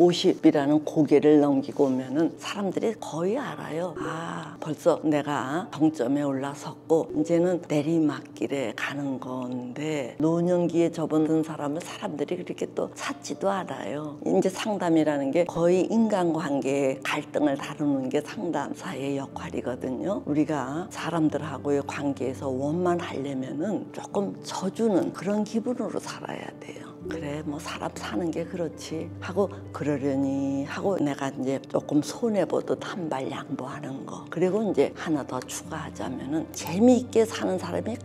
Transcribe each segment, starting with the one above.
50이라는 고개를 넘기고 오면은 사람들이 거의 알아요. 아, 벌써 내가 정점에 올라섰고 이제는 내리막길에 가는 건데, 노년기에 접어든 사람을 사람들이 그렇게 또 찾지도 않아요. 이제 상담이라는 게 거의 인간관계의 갈등을 다루는 게 상담사의 역할이거든요. 우리가 사람들하고의 관계에서 원만하려면은 조금 져주는 그런 기분으로 살아야 돼요. 그래, 뭐 사람 사는 게 그렇지 하고 그러려니 하고 내가 이제 조금 손해보듯 한 발 양보하는 거. 그리고 이제 하나 더 추가하자면은 재미있게 사는 사람이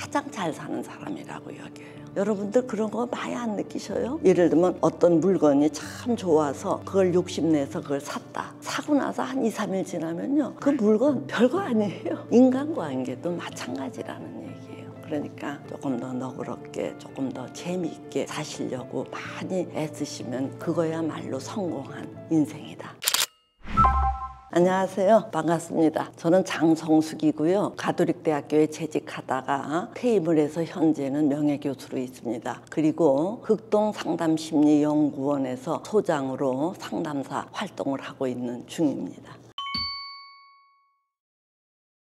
가장 잘 사는 사람이라고 여겨요. 여러분들 그런 거 많이 안 느끼셔요? 예를 들면 어떤 물건이 참 좋아서 그걸 욕심내서 그걸 샀다. 사고 나서 한 2, 3일 지나면요, 그 물건 별거 아니에요. 인간관계도 마찬가지라는 얘기예요. 그러니까 조금 더 너그럽게, 조금 더 재미있게 사시려고 많이 애쓰시면 그거야말로 성공한 인생이다. 안녕하세요. 반갑습니다. 저는 장성숙이고요. 가톨릭대학교에 재직하다가 퇴임을 해서 현재는 명예교수로 있습니다. 그리고 극동상담심리연구원에서 소장으로 상담사 활동을 하고 있는 중입니다.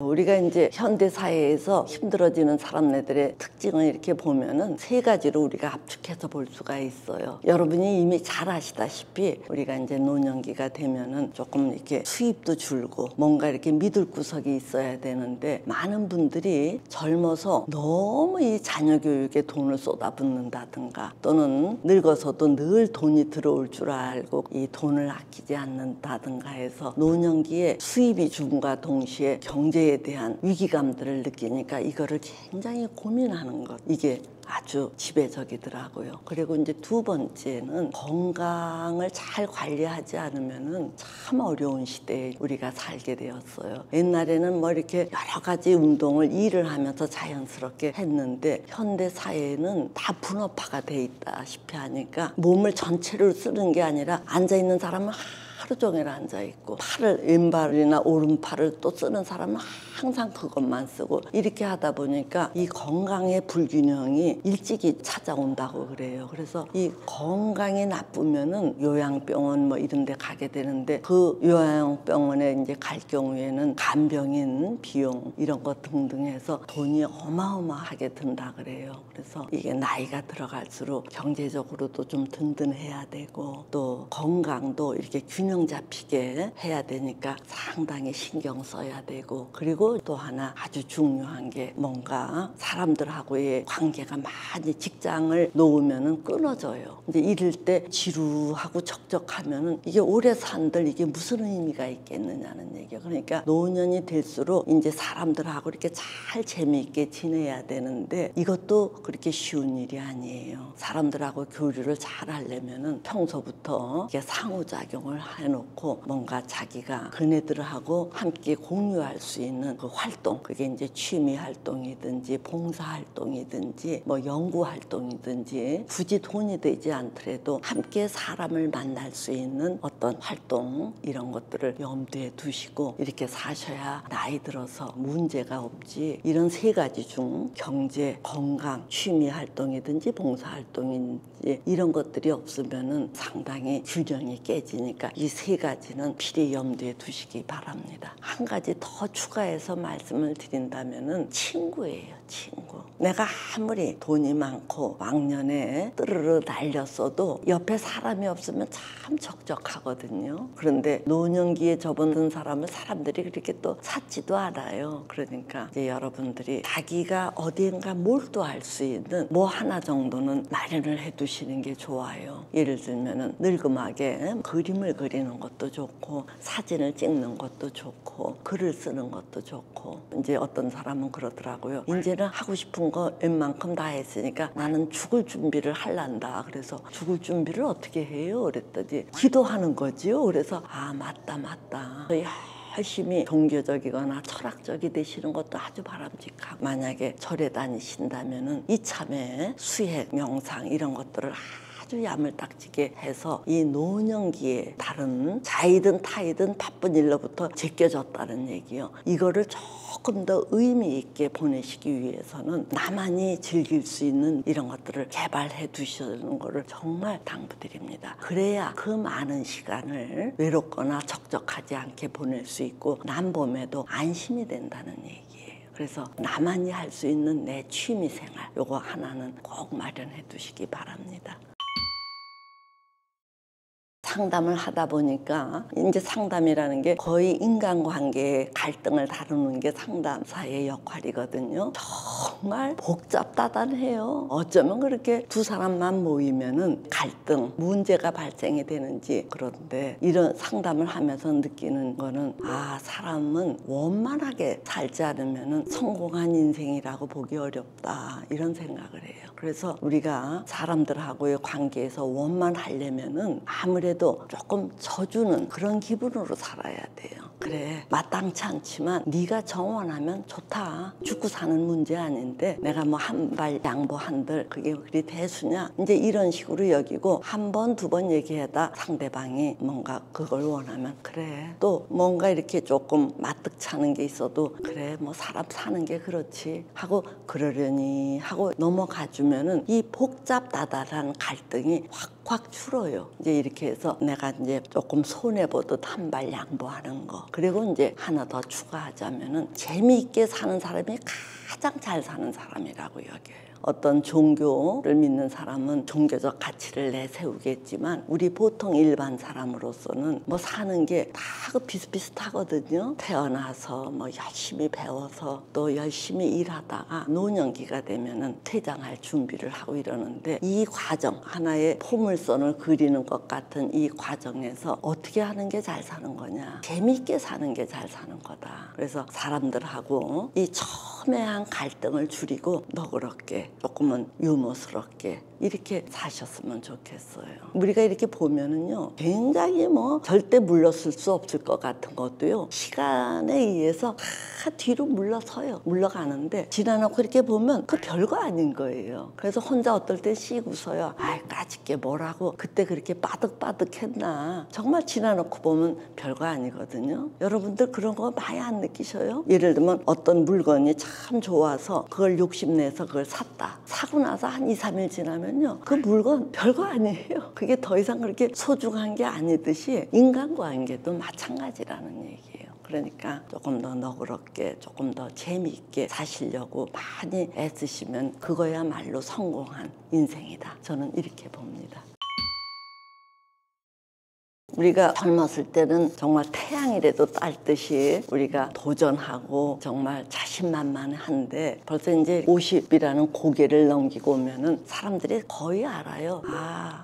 우리가 이제 현대사회에서 힘들어지는 사람들의 특징을 이렇게 보면은 세 가지로 우리가 압축해서 볼 수가 있어요. 여러분이 이미 잘 아시다시피 우리가 이제 노년기가 되면은 조금 이렇게 수입도 줄고 뭔가 이렇게 믿을 구석이 있어야 되는데, 많은 분들이 젊어서 너무 이 자녀 교육에 돈을 쏟아붓는다든가, 또는 늙어서도 늘 돈이 들어올 줄 알고 이 돈을 아끼지 않는다든가 해서 노년기에 수입이 줌과 동시에 경제에 대한 위기감들을 느끼니까 이거를 굉장히 고민하는 것, 이게 아주 지배적이더라고요. 그리고 이제 두 번째는 건강을 잘 관리하지 않으면은 참 어려운 시대에 우리가 살게 되었어요. 옛날에는 뭐 이렇게 여러 가지 운동을 일을 하면서 자연스럽게 했는데, 현대 사회는 다 분업화가 돼 있다시피 하니까 몸을 전체를 쓰는 게 아니라 앉아 있는 사람은 하루 종일 앉아있고, 팔을, 왼발이나 오른팔을 또 쓰는 사람은 항상 그것만 쓰고, 이렇게 하다 보니까 이 건강의 불균형이 일찍이 찾아온다고 그래요. 그래서 이 건강이 나쁘면은 요양병원 뭐 이런 데 가게 되는데, 그 요양병원에 이제 갈 경우에는 간병인 비용 이런 것 등등 해서 돈이 어마어마하게 든다 그래요. 그래서 이게 나이가 들어갈수록 경제적으로도 좀 든든해야 되고, 또 건강도 이렇게 균형 잡히게 해야 되니까 상당히 신경 써야 되고, 그리고 또 하나 아주 중요한 게 뭔가 사람들하고의 관계가 많이, 직장을 놓으면은 끊어져요. 이제 이럴 때 지루하고 적적하면은 이게 오래 산들 이게 무슨 의미가 있겠느냐는 얘기예요. 그러니까 노년이 될수록 이제 사람들하고 이렇게 잘 재미있게 지내야 되는데, 이것도 그렇게 쉬운 일이 아니에요. 사람들하고 교류를 잘 하려면은 평소부터 이게 상호작용을 해놓고 뭔가 자기가 그네들하고 함께 공유할 수 있는 그 활동, 그게 이제 취미 활동이든지 봉사 활동이든지 뭐 연구 활동이든지, 굳이 돈이 되지 않더라도 함께 사람을 만날 수 있는 어떤 활동, 이런 것들을 염두에 두시고 이렇게 사셔야 나이 들어서 문제가 없지. 이런 세 가지 중 경제, 건강, 취미 활동이든지 봉사 활동인지 이런 것들이 없으면은 상당히 균형이 깨지니까 이 세 가지는 필히 염두에 두시기 바랍니다. 한 가지 더 추가해서 말씀을 드린다면은 친구예요. 친구. 내가 아무리 돈이 많고 왕년에 뜨르르 날렸어도 옆에 사람이 없으면 참 적적하거든요. 그런데 노년기에 접어든 사람을 사람들이 그렇게 또 찾지도 않아요. 그러니까 이제 여러분들이 자기가 어디엔가 몰두할 수 있는 뭐 하나 정도는 마련을 해 두시는 게 좋아요. 예를 들면은 늙음하게 그림을 그리는 것도 좋고, 사진을 찍는 것도 좋고, 글을 쓰는 것도 좋고. 이제 어떤 사람은 그러더라고요. 이제는 하고 싶은 거 웬만큼 다 했으니까 나는 죽을 준비를 할란다. 그래서 죽을 준비를 어떻게 해요? 그랬더니 기도하는 거지요. 그래서 아, 맞다. 열심히 종교적이거나 철학적이 되시는 것도 아주 바람직하고, 만약에 절에 다니신다면은 이참에 수행, 명상 이런 것들을 아주 야물딱지게 해서 이 노년기에 다른 자이든 타이든 바쁜 일로부터 제껴졌다는 얘기요. 이거를 조금 더 의미 있게 보내시기 위해서는 나만이 즐길 수 있는 이런 것들을 개발해 두시는 거를 정말 당부드립니다. 그래야 그 많은 시간을 외롭거나 적적하지 않게 보낼 수 있고 남봄에도 안심이 된다는 얘기예요. 그래서 나만이 할 수 있는 내 취미생활 요거 하나는 꼭 마련해 두시기 바랍니다. 상담을 하다 보니까 이제 상담이라는 게 거의 인간관계의 갈등을 다루는 게 상담사의 역할이거든요. 정말 복잡다단해요. 어쩌면 그렇게 두 사람만 모이면은 갈등, 문제가 발생이 되는지. 그런데 이런 상담을 하면서 느끼는 거는 사람은 원만하게 살지 않으면은 성공한 인생이라고 보기 어렵다 이런 생각을 해요. 그래서 우리가 사람들하고의 관계에서 원만하려면은 아무래도 조금 져주는 그런 기분으로 살아야 돼요. 그래, 마땅치 않지만 네가 정원하면 좋다. 죽고 사는 문제 아닌데 내가 뭐 한 발 양보한들 그게 그리 대수냐, 이제 이런 식으로 여기고 한 번 두 번 얘기하다 상대방이 뭔가 그걸 원하면 그래, 또 뭔가 이렇게 조금 마뜩찮은 게 있어도 그래, 뭐 사람 사는 게 그렇지 하고 그러려니 하고 넘어가주면은 이 복잡다단한 갈등이 확 줄어요. 이제 이렇게 해서 내가 이제 조금 손해보듯 한 발 양보하는 거. 그리고 이제 하나 더 추가하자면은 재미있게 사는 사람이 가장 잘 사는 사람이라고 여겨요. 어떤 종교를 믿는 사람은 종교적 가치를 내세우겠지만 우리 보통 일반 사람으로서는 뭐 사는 게 다 비슷비슷하거든요. 태어나서 뭐 열심히 배워서 또 열심히 일하다가 노년기가 되면은 퇴장할 준비를 하고 이러는데 이 과정, 하나의 포물선을 그리는 것 같은 이 과정에서 어떻게 하는 게 잘 사는 거냐, 재미있게 사는 게 잘 사는 거다. 그래서 사람들하고 이 첨예한 갈등을 줄이고 너그럽게 조금은 유머스럽게 이렇게 사셨으면 좋겠어요. 우리가 이렇게 보면은요, 굉장히 뭐 절대 물러설 수 없을 것 같은 것도요, 시간에 의해서 뒤로 물러서요. 물러가는데 지나놓고 이렇게 보면 그 별거 아닌 거예요. 그래서 혼자 어떨 때 씩 웃어요. 까짓게 뭐라고 그때 그렇게 빠득빠득했나. 정말 지나놓고 보면 별거 아니거든요. 여러분들 그런 거 많이 안 느끼셔요? 예를 들면 어떤 물건이 참 좋아서 그걸 욕심내서 그걸 샀다. 사고 나서 한 2, 3일 지나면요, 그 물건 별거 아니에요. 그게 더 이상 그렇게 소중한 게 아니듯이 인간관계도 마찬가지라는 얘기예요. 그러니까 조금 더 너그럽게 조금 더 재미있게 사시려고 많이 애쓰시면 그거야말로 성공한 인생이다. 저는 이렇게 봅니다. 우리가 젊었을 때는 정말 태양이라도 딸 듯이 우리가 도전하고 정말 자신만만한데 벌써 이제 50이라는 고개를 넘기고 오면은 사람들이 거의 알아요.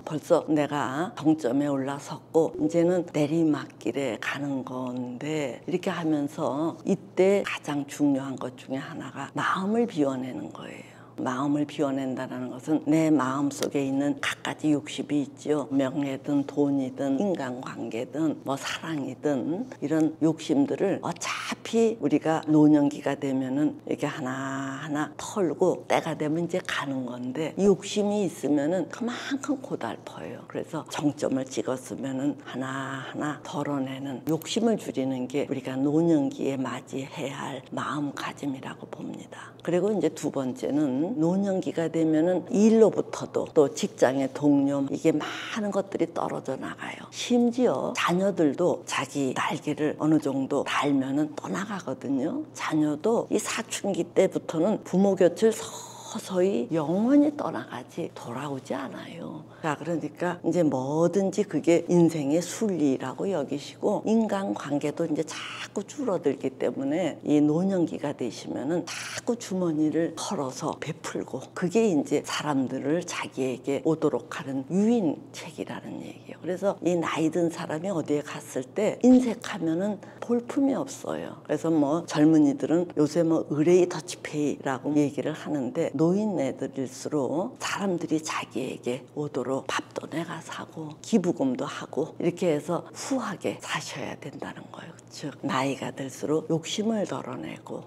벌써 내가 정점에 올라섰고 이제는 내리막길에 가는 건데, 이렇게 하면서 이때 가장 중요한 것 중에 하나가 마음을 비워내는 거예요. 마음을 비워낸다는 것은 내 마음속에 있는 갖가지 욕심이 있죠. 명예든 돈이든 인간관계든 뭐 사랑이든 이런 욕심들을 어차피 우리가 노년기가 되면은 이렇게 하나하나 털고 때가 되면 이제 가는 건데, 이 욕심이 있으면은 그만큼 고달퍼요. 그래서 정점을 찍었으면은 하나하나 덜어내는, 욕심을 줄이는 게 우리가 노년기에 맞이해야 할 마음가짐이라고 봅니다. 그리고 이제 두 번째는 노년기가 되면은 일로부터도 또 직장의 동료, 이게 많은 것들이 떨어져 나가요. 심지어 자녀들도 자기 날개를 어느 정도 달면은 떠나가거든요. 자녀도 이 사춘기 때부터는 부모 곁을 서서히 영원히 떠나가지 돌아오지 않아요. 자, 그러니까 이제 뭐든지 그게 인생의 순리라고 여기시고, 인간관계도 이제 자꾸 줄어들기 때문에 이 노년기가 되시면은 자꾸 주머니를 털어서 베풀고, 그게 이제 사람들을 자기에게 오도록 하는 유인책이라는 얘기예요. 그래서 이 나이 든 사람이 어디에 갔을 때 인색하면은 볼품이 없어요. 그래서 뭐 젊은이들은 요새 뭐 의뢰이 더치페이라고 얘기를 하는데, 노인네들일수록 사람들이 자기에게 오도록 밥도 내가 사고 기부금도 하고 이렇게 해서 후하게 사셔야 된다는 거예요. 즉 나이가 들수록 욕심을 덜어내고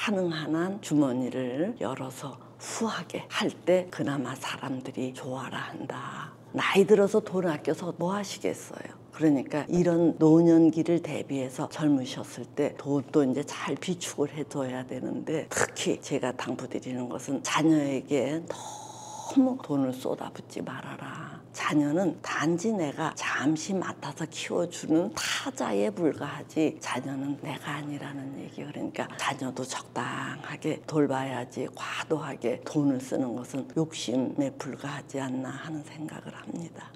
가능한 한 주머니를 열어서 후하게 할 때 그나마 사람들이 좋아라 한다. 나이 들어서 돈 아껴서 뭐 하시겠어요? 그러니까 이런 노년기를 대비해서 젊으셨을 때 돈도 이제 잘 비축을 해둬야 되는데, 특히 제가 당부드리는 것은 자녀에게 너무 돈을 쏟아붓지 말아라. 자녀는 단지 내가 잠시 맡아서 키워주는 타자에 불과하지 자녀는 내가 아니라는 얘기예요. 그러니까 자녀도 적당하게 돌봐야지 과도하게 돈을 쓰는 것은 욕심에 불과하지 않나 하는 생각을 합니다.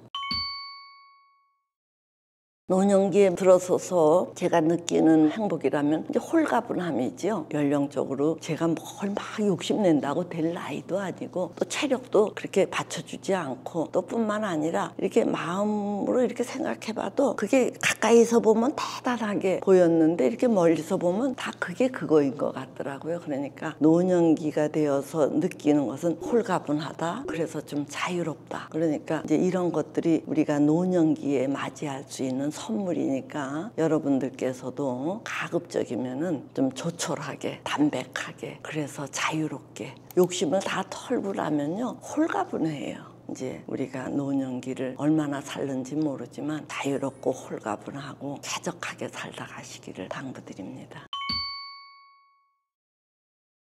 노년기에 들어서서 제가 느끼는 행복이라면 이제 홀가분함이죠. 연령적으로 제가 뭘 막 욕심낸다고 될 나이도 아니고 또 체력도 그렇게 받쳐주지 않고 또 뿐만 아니라 이렇게 마음으로 이렇게 생각해봐도 그게 가까이서 보면 대단하게 보였는데 이렇게 멀리서 보면 다 그게 그거인 것 같더라고요. 그러니까 노년기가 되어서 느끼는 것은 홀가분하다. 그래서 좀 자유롭다. 그러니까 이제 이런 것들이 우리가 노년기에 맞이할 수 있는 선물이니까 여러분들께서도 가급적이면은 좀 조촐하게 담백하게 그래서 자유롭게 욕심을 다 털고 나면요 홀가분해요. 이제 우리가 노년기를 얼마나 살는지 모르지만 자유롭고 홀가분하고 쾌적하게 살다 가시기를 당부드립니다.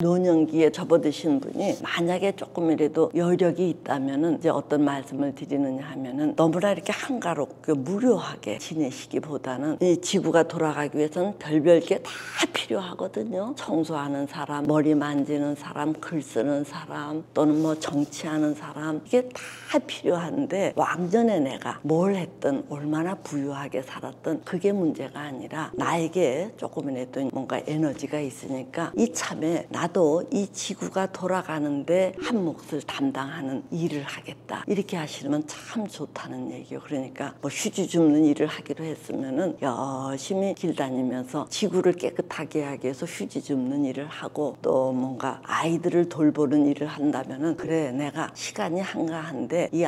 노년기에 접어드신 분이 만약에 조금이라도 여력이 있다면은 이제 어떤 말씀을 드리느냐 하면은 너무나 이렇게 한가롭게 무료하게 지내시기보다는 이 지구가 돌아가기 위해서는 별별 게 다 필요하거든요. 청소하는 사람, 머리 만지는 사람, 글 쓰는 사람, 또는 뭐 정치하는 사람, 이게 다 필요한데 왕년에 내가 뭘 했든 얼마나 부유하게 살았든 그게 문제가 아니라 나에게 조금이라도 뭔가 에너지가 있으니까 이참에 나도 이 지구가 돌아가는데 한 몫을 담당하는 일을 하겠다. 이렇게 하시면 참 좋다는 얘기요. 그러니까 뭐 휴지 줍는 일을 하기로 했으면은 열심히 길 다니면서 지구를 깨끗하게 하기 위해서 휴지 줍는 일을 하고 또 뭔가 아이들을 돌보는 일을 한다면은 그래 내가 시간이 한가한데 이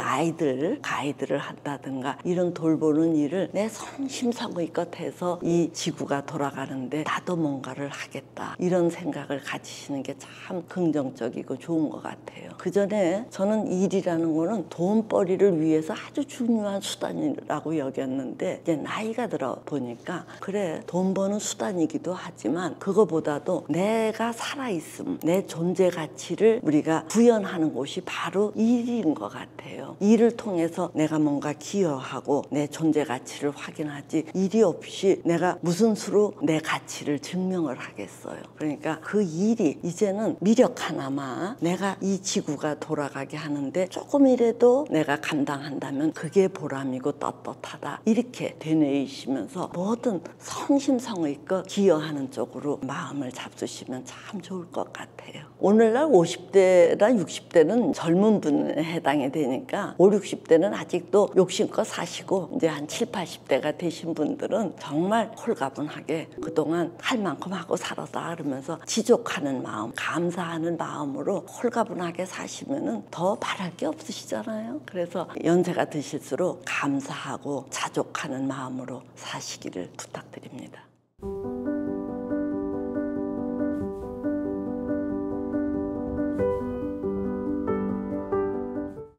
가이드를 한다든가 이런 돌보는 일을 내 성심성의껏 해서 이 지구가 돌아가는데 나도 뭔가를 하겠다. 이런 생각을 가지시는 게 참 긍정적이고 좋은 것 같아요. 그 전에 저는 일이라는 거는 돈벌이를 위해서 아주 중요한 수단이라고 여겼는데 이제 나이가 들어 보니까 그래 돈 버는 수단이기도 하지만 그거보다도 내가 살아있음, 내 존재 가치를 우리가 구현하는 곳이 바로 일인 것 같아요. 일을 통해서 내가 뭔가 기여하고 내 존재 가치를 확인하지 일이 없이 내가 무슨 수로 내 가치를 증명을 하겠어요. 그러니까 그 일이 이제는 미력 하나마 내가 이 지구가 돌아가게 하는데 조금이라도 내가 감당한다면 그게 보람이고 떳떳하다. 이렇게 되뇌이시면서 뭐든 성심성의껏 기여하는 쪽으로 마음을 잡수시면 참 좋을 것 같아요. 오늘날 50대나 60대는 젊은 분에 해당이 되니까 5, 60대는 아직도 욕심껏 사시고 이제 한 7, 80대가 되신 분들은 정말 홀가분하게 그동안 할 만큼 하고 살았다 그러면서 지족하는 마음, 감사하는 마음으로 홀가분하게 사시면은 더 바랄 게 없으시잖아요. 그래서 연세가 드실수록 감사하고 자족하는 마음으로 사시기를 부탁드립니다.